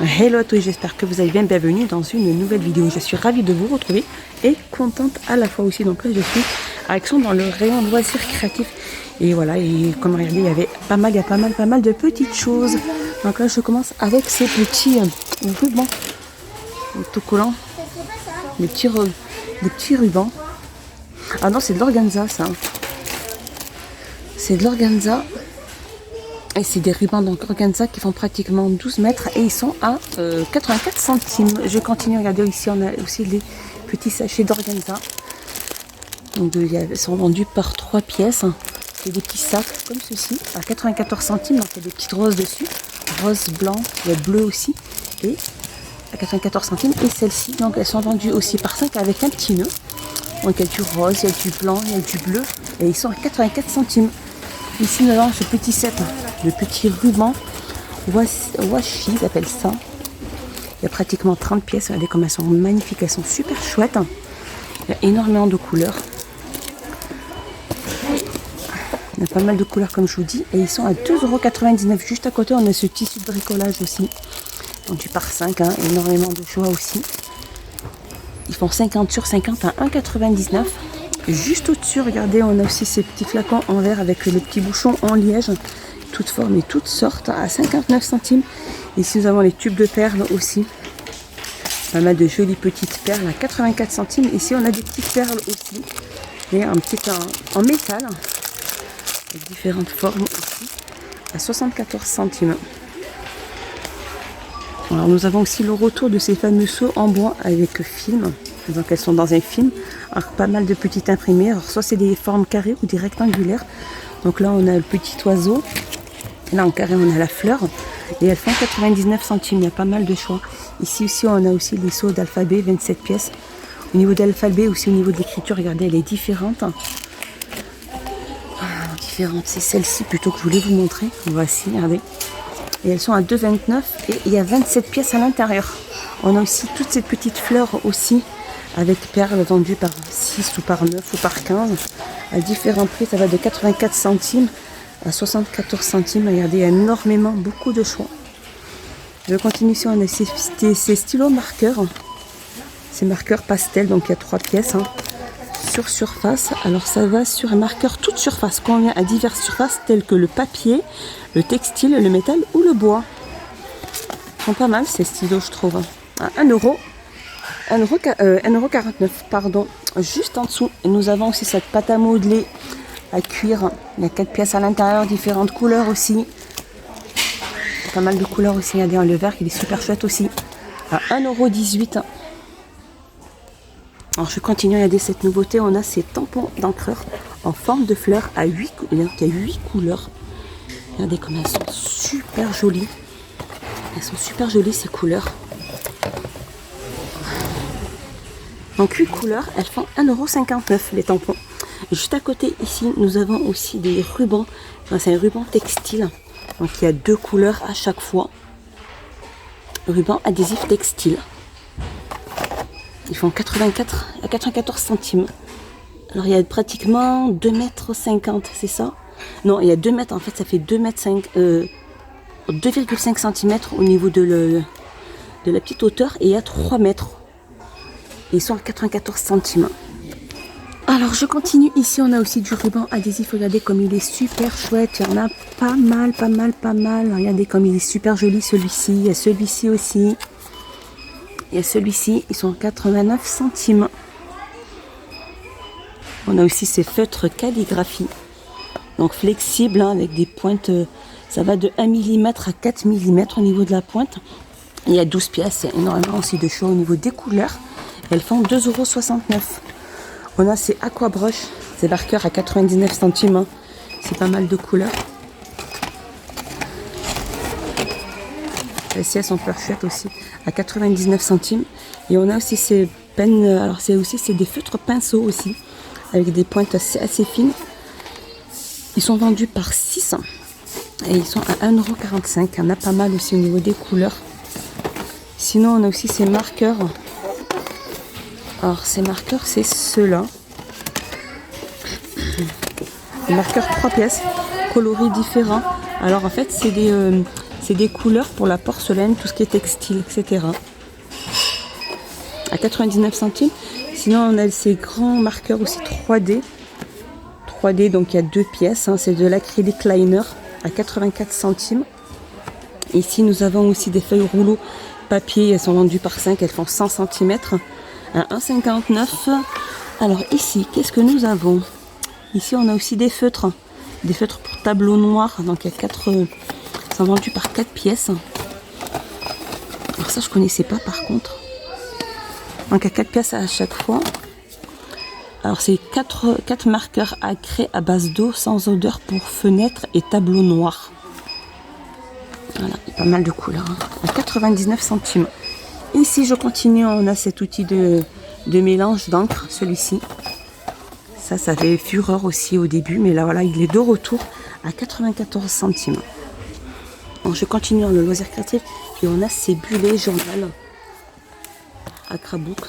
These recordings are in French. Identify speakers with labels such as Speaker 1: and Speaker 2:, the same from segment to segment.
Speaker 1: Hello à tous, j'espère que vous allez bien, bienvenue dans une nouvelle vidéo. Je suis ravie de vous retrouver et contente à la fois aussi. Donc là je suis à Aix dans le rayon loisirs créatifs. Et voilà, et comme regardez, il y avait pas mal de petites choses. Donc là je commence avec ces petits rubans autocollants, des petits rubans. Ah non, c'est de l'organza ça. C'est de l'organza. Et c'est des rubans donc organza qui font pratiquement 12 mètres et ils sont à 84 centimes. Je continue, regardez ici on a aussi les petits sachets d'organza. Donc ils sont vendus par 3 pièces. C'est des petits sacs comme ceci à 94 centimes. Donc il y a des petites roses dessus, rose, blanc, il y a bleu aussi. Et à 94 centimes. Et celles-ci, donc elles sont vendues aussi par 5 avec un petit nœud. Donc il y a du rose, il y a du blanc, il y a du bleu. Et ils sont à 84 centimes. Ici nous avons ce petit set de petits rubans washi, ils appellent ça. Il y a pratiquement 30 pièces, regardez comme elles sont magnifiques, elles sont super chouettes. Il y a énormément de couleurs. Il y a pas mal de couleurs comme je vous dis. Et ils sont à 2,99 €. Juste à côté on a ce tissu de bricolage aussi. Vendu par 5, énormément de choix aussi. Ils font 50 sur 50 à 1,99 €. Juste au-dessus, regardez, on a aussi ces petits flacons en verre avec les petits bouchons en liège, toutes formes et toutes sortes, à 59 centimes. Ici, nous avons les tubes de perles aussi. Pas mal de jolies petites perles à 84 centimes. Ici, on a des petites perles aussi. Et un petit en métal, avec différentes formes aussi, à 74 centimes. Alors, nous avons aussi le retour de ces fameux seaux en bois avec film. Donc elles sont dans un film. Alors pas mal de petites imprimées. Alors soit c'est des formes carrées ou des rectangulaires. Donc là on a le petit oiseau. Là en carré on a la fleur. Et elles font 99 centimes. Il y a pas mal de choix. Ici aussi on a aussi les seaux d'alphabet, 27 pièces. Au niveau de l'alphabet, aussi au niveau de l'écriture, regardez, elle est différente. Différente, c'est celle-ci plutôt que je voulais vous montrer. Voici, regardez. Et elles sont à 2,29 et il y a 27 pièces à l'intérieur. On a aussi toutes ces petites fleurs aussi avec perles vendues par 6 ou par 9 ou par 15 à différents prix. Ça va de 84 centimes à 74 centimes. Regardez, il y a énormément, beaucoup de choix. Je continue ici, on a ces stylos marqueurs. Ces marqueurs pastel, donc il y a 3 pièces sur surface. Alors ça va sur un marqueur toute surface, convient à diverses surfaces telles que le papier, le textile, le métal ou le bois. Ils sont pas mal ces stylos, je trouve. À 1,49 €, pardon. Juste en dessous, nous avons aussi cette pâte à modeler à cuir. Il y a 4 pièces à l'intérieur, différentes couleurs aussi. Pas mal de couleurs aussi. Regardez, le vert, il est super chouette aussi. À 1,18 €. Alors je continue, regardez cette nouveauté. On a ces tampons d'encreur en forme de fleurs à 8 couleurs. Il y a 8 couleurs. Regardez comme elles sont super jolies. Elles sont super jolies ces couleurs. Donc 8 couleurs, elles font 1,59 € les tampons. Juste à côté ici, nous avons aussi des rubans. C'est un ruban textile. Donc il y a 2 couleurs à chaque fois. Ruban adhésif textile. Ils font 94 centimes. Alors il y a pratiquement 2,50 m, c'est ça? Non, il y a 2 mètres, en fait ça fait 2,5 cm au niveau de la petite hauteur et il y a 3 mètres. Ils sont à 94 centimes. Alors je continue, ici on a aussi du ruban adhésif, regardez comme il est super chouette, il y en a pas mal. Regardez comme il est super joli celui-ci, il y a celui-ci aussi. Il y a celui-ci, ils sont à 89 centimes. On a aussi ces feutres calligraphie, donc flexibles avec des pointes, ça va de 1 mm à 4 mm au niveau de la pointe. Il y a 12 pièces, il y a énormément aussi de choix au niveau des couleurs. Elles font 2,69 €. On a ces aquabrush, ces marqueurs à 99 centimes. C'est pas mal de couleurs. Celles-ci, elles sont super chouettes aussi, à 99 centimes. Et on a aussi ces pennes, alors c'est des feutres pinceaux aussi, avec des pointes assez fines. Ils sont vendus par 6 et ils sont à 1,45 €. Il y en a pas mal aussi au niveau des couleurs. Sinon, on a aussi ces marqueurs. Alors, ces marqueurs, c'est ceux-là. Des marqueurs 3 pièces, coloris différents. Alors, en fait, c'est des C'est des couleurs pour la porcelaine, tout ce qui est textile, etc. À 99 centimes. Sinon, on a ces grands marqueurs aussi 3D. 3D, donc il y a 2 pièces. Hein, c'est de l'acrylique liner à 84 centimes. Ici, nous avons aussi des feuilles rouleau papier. Elles sont vendues par 5. Elles font 100 cm à 1,59. Alors ici, qu'est-ce que nous avons? Ici, on a aussi des feutres. Des feutres pour tableau noir. Donc il y a 4... Ils sont vendus par 4 pièces. Alors ça, je connaissais pas par contre. Donc à 4 pièces à chaque fois. Alors c'est 4 marqueurs à craie à base d'eau sans odeur pour fenêtres et tableau noir. Voilà, il y a pas mal de couleurs. Hein. À 99 centimes. Ici je continue, on a cet outil de mélange d'encre, celui-ci. Ça fait fureur aussi au début, mais là voilà, il est de retour à 94 centimes. Donc je continue dans le loisir créatif et on a ces bullets journal à scrapbook.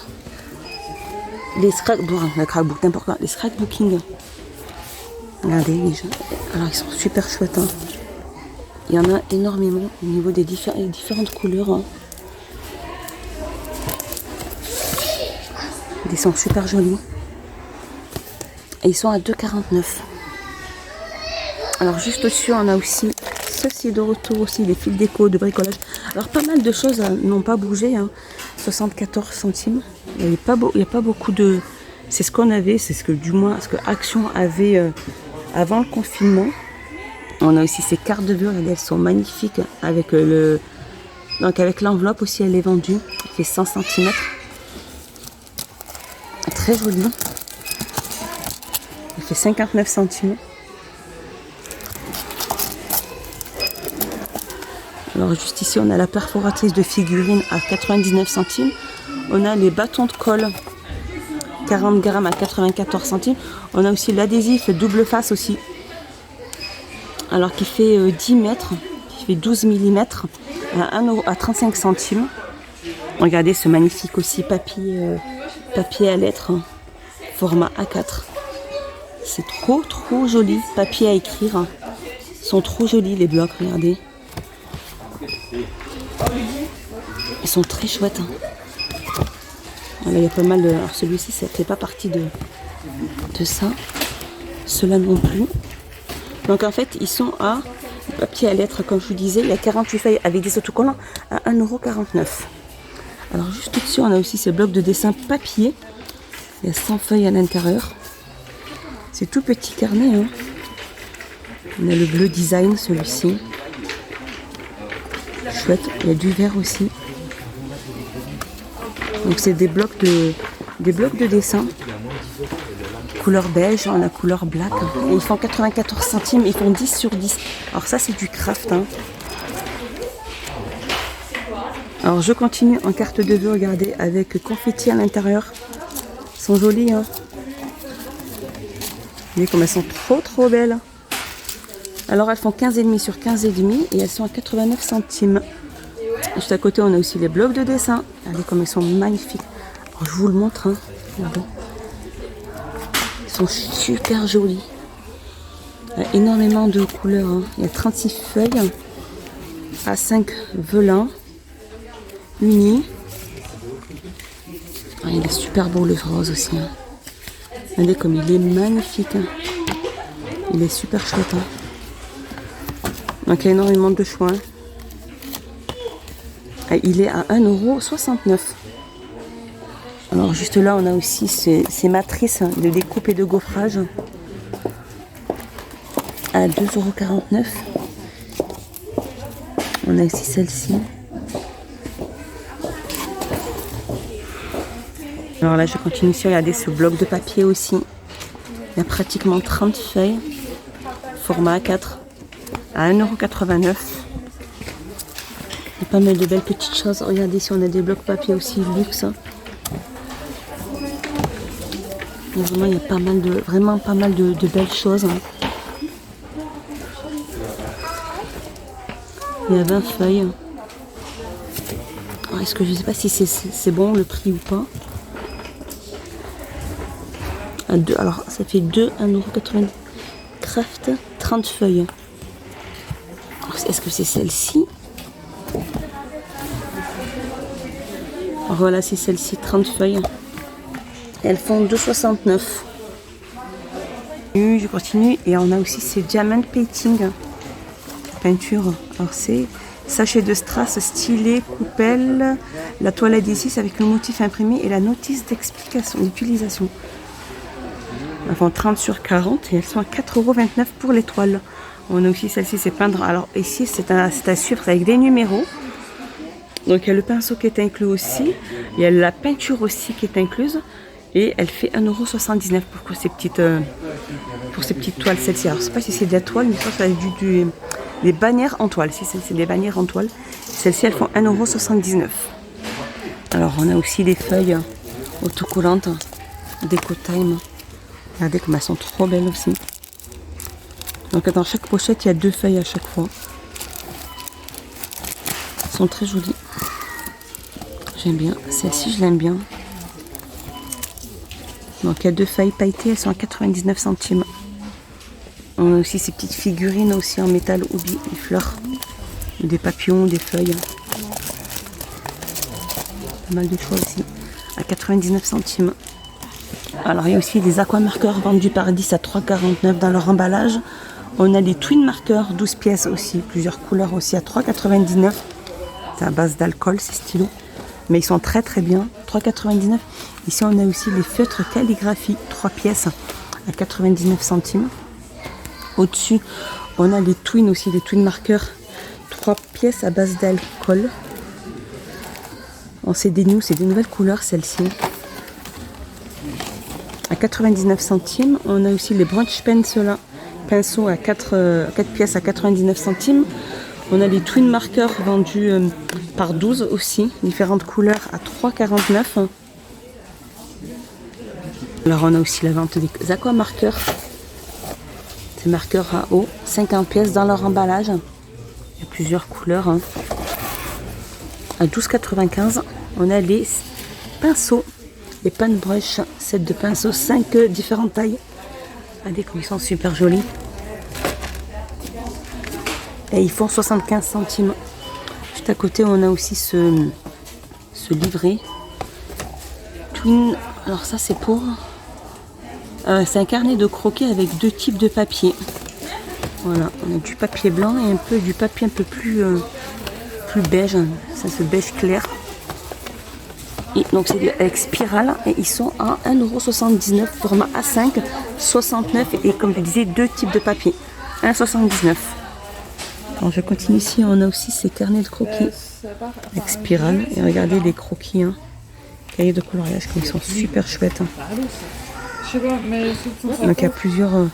Speaker 1: Les scrapbooking. Regardez les gens. Alors ils sont super chouettes. Hein. Il y en a énormément au niveau des différentes couleurs. Hein. Ils sont super jolis. Et ils sont à 2,49. Alors juste au-dessus, on a aussi ceci de retour aussi, les fils déco de bricolage. Alors pas mal de choses n'ont pas bougé. Hein. 74 centimes. Il n'y a pas beaucoup de... C'est ce qu'on avait, c'est ce que du moins ce que Action avait avant le confinement. On a aussi ces cartes de vue, regardez, elles sont magnifiques avec le... Donc avec l'enveloppe aussi, elle est vendue. Elle fait 100 cm. Très jolie. Elle fait 59 centimes. Alors juste ici, on a la perforatrice de figurines à 99 centimes. On a les bâtons de colle 40 grammes à 94 centimes. On a aussi l'adhésif double face aussi. Alors qui fait 10 mètres, qui fait 12 mm à 1 € à 35 centimes. Regardez ce magnifique aussi papier à lettres, format A4. C'est trop joli. Papier à écrire. Ils sont trop jolis les blocs, regardez. Ils sont très chouettes. Voilà, il y a pas mal de... Alors celui-ci, ça ne fait pas partie de ça. Ceux-là non plus. Donc en fait, ils sont à papier à lettres, comme je vous disais. Il y a 48 feuilles avec des autocollants à 1,49 €. Alors juste au-dessus, on a aussi ces blocs de dessin papier. Il y a 100 feuilles à l'intérieur. C'est tout petit carnet. Hein. On a le bleu design, celui-ci. Chouette. Il y a du vert aussi. Donc c'est des blocs de dessin. Couleur beige, on a couleur black. Et ils font 94 centimes, ils font 10 sur 10. Alors ça c'est du craft. Hein. Alors je continue en carte de vœux, regardez, avec confetti à l'intérieur. Elles sont jolies. Hein. Vous voyez comme elles sont trop belles. Alors elles font 15,5 sur 15,5 et elles sont à 89 centimes. Juste à côté, on a aussi les blocs de dessin. Regardez comme ils sont magnifiques. Alors, je vous le montre. Hein. Regardez. Ils sont super jolis. Il y a énormément de couleurs. Hein. Il y a 36 feuilles à 5 velins unis. Ah, il est super beau le rose aussi. Hein. Regardez comme il est magnifique. Hein. Il est super chouette. Hein. Donc il y a énormément de choix. Hein. Il est à 1,69 €. Alors juste là, on a aussi ces matrices de découpe et de gaufrage à 2,49 €. On a aussi celle-ci. Alors là, je continue ici, regardez ce bloc de papier aussi. Il y a pratiquement 30 feuilles. Format A4 à 1,89 €. Il y a pas mal de belles petites choses. Regardez si on a des blocs papier aussi luxe. Et vraiment, il y a pas mal de belles choses. Il y a 20 feuilles. Est-ce que je ne sais pas si c'est bon le prix ou pas. Alors ça fait 1,90 €. Craft, 30 feuilles. Est-ce que c'est celle-ci? Voilà, c'est celle-ci, 30 feuilles. Elles font 2,69. Je continue et on a aussi ces diamond painting. Peinture. Alors c'est sachet de strass, stylet, coupelle, la toile adhésive avec le motif imprimé et la notice d'explication, d'utilisation. Elles font 30 sur 40 et elles sont à 4,29 € pour les toiles. On a aussi celle-ci, c'est peindre. Alors ici, c'est à suivre avec des numéros. Donc il y a le pinceau qui est inclus aussi. Il y a la peinture aussi qui est incluse. Et elle fait 1,79 € pour ces petites toiles, celle-ci. Alors je ne sais pas si c'est des toiles, mais je crois que c'est des bannières en toile. Si c'est des bannières en toile. Celles-ci, elles font 1,79 €. Alors on a aussi des feuilles autocollantes, Déco Time. Regardez comme elles sont trop belles aussi. Donc dans chaque pochette, il y a 2 feuilles à chaque fois. Elles sont très jolies. J'aime bien. Celle-ci, je l'aime bien. Donc il y a 2 feuilles pailletées, elles sont à 99 centimes. On a aussi ces petites figurines aussi en métal obi, des fleurs, des papillons, des feuilles. Pas mal de choix aussi, à 99 centimes. Alors il y a aussi des aquamarqueurs vendus par 10 à 3,49 dans leur emballage. On a des twin marqueurs, 12 pièces aussi, plusieurs couleurs aussi à 3,99. C'est à base d'alcool, ces stylos. Mais ils sont très très bien, 3,99. Ici on a aussi les feutres calligraphie, 3 pièces à 99 centimes. Au-dessus, on a les twins aussi, les twin marqueurs, 3 pièces à base d'alcool. C'est des nouvelles couleurs celles-ci. À 99 centimes, on a aussi les brunch pencil, pinceaux à 4 pièces à 99 centimes. On a les twin marqueurs vendus par 12 aussi, différentes couleurs à 3,49 €. Alors on a aussi la vente des aquamarqueurs. Ces marqueurs à eau, 50 pièces dans leur emballage. Il y a plusieurs couleurs. À 12,95 €, on a les pinceaux, les paintbrush, set de pinceaux, 5 différentes tailles. Regardez comme ils sont super jolis. Et ils font 75 centimes. Juste à côté, on a aussi ce livret. Twin. Alors ça, c'est pour... c'est un carnet de croquis avec 2 types de papier. Voilà, on a du papier blanc et du papier un peu plus beige. Ça, c'est beige clair. Et donc c'est avec spirale et ils sont à 1,79 €, format A5, 69 et comme je disais, 2 types de papier. 1,79 €. Alors je continue ici, on a aussi ces carnets de croquis avec spirale. Et regardez les croquis, cahiers de coloriage, comme ils sont super chouettes. Donc il y a plusieurs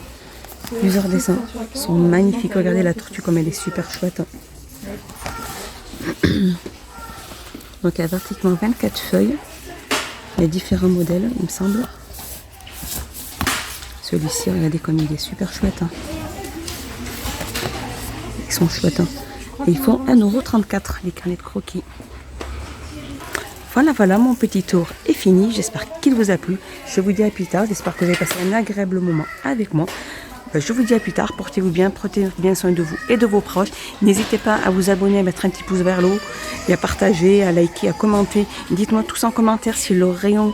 Speaker 1: dessins. Ils sont magnifiques. Regardez la tortue comme elle est super chouette. Donc il y a pratiquement 24 feuilles. Il y a différents modèles, il me semble. Celui-ci, regardez comme il est super chouette. Ils sont chouettes. Et ils font 1,34 € les carnets de croquis. Voilà, mon petit tour est fini. J'espère qu'il vous a plu. Je vous dis à plus tard. J'espère que vous avez passé un agréable moment avec moi. Je vous dis à plus tard. Portez-vous bien, prenez bien soin de vous et de vos proches. N'hésitez pas à vous abonner, à mettre un petit pouce vers le haut et à partager, à liker, à commenter. Dites-moi tous en commentaire si le rayon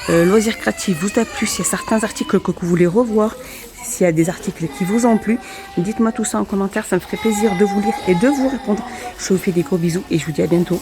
Speaker 1: loisirs créatifs vous a plu, s'il y a certains articles que vous voulez revoir, s'il y a des articles qui vous ont plu. Dites-moi tout ça en commentaire. Ça me ferait plaisir de vous lire et de vous répondre. Je vous fais des gros bisous et je vous dis à bientôt.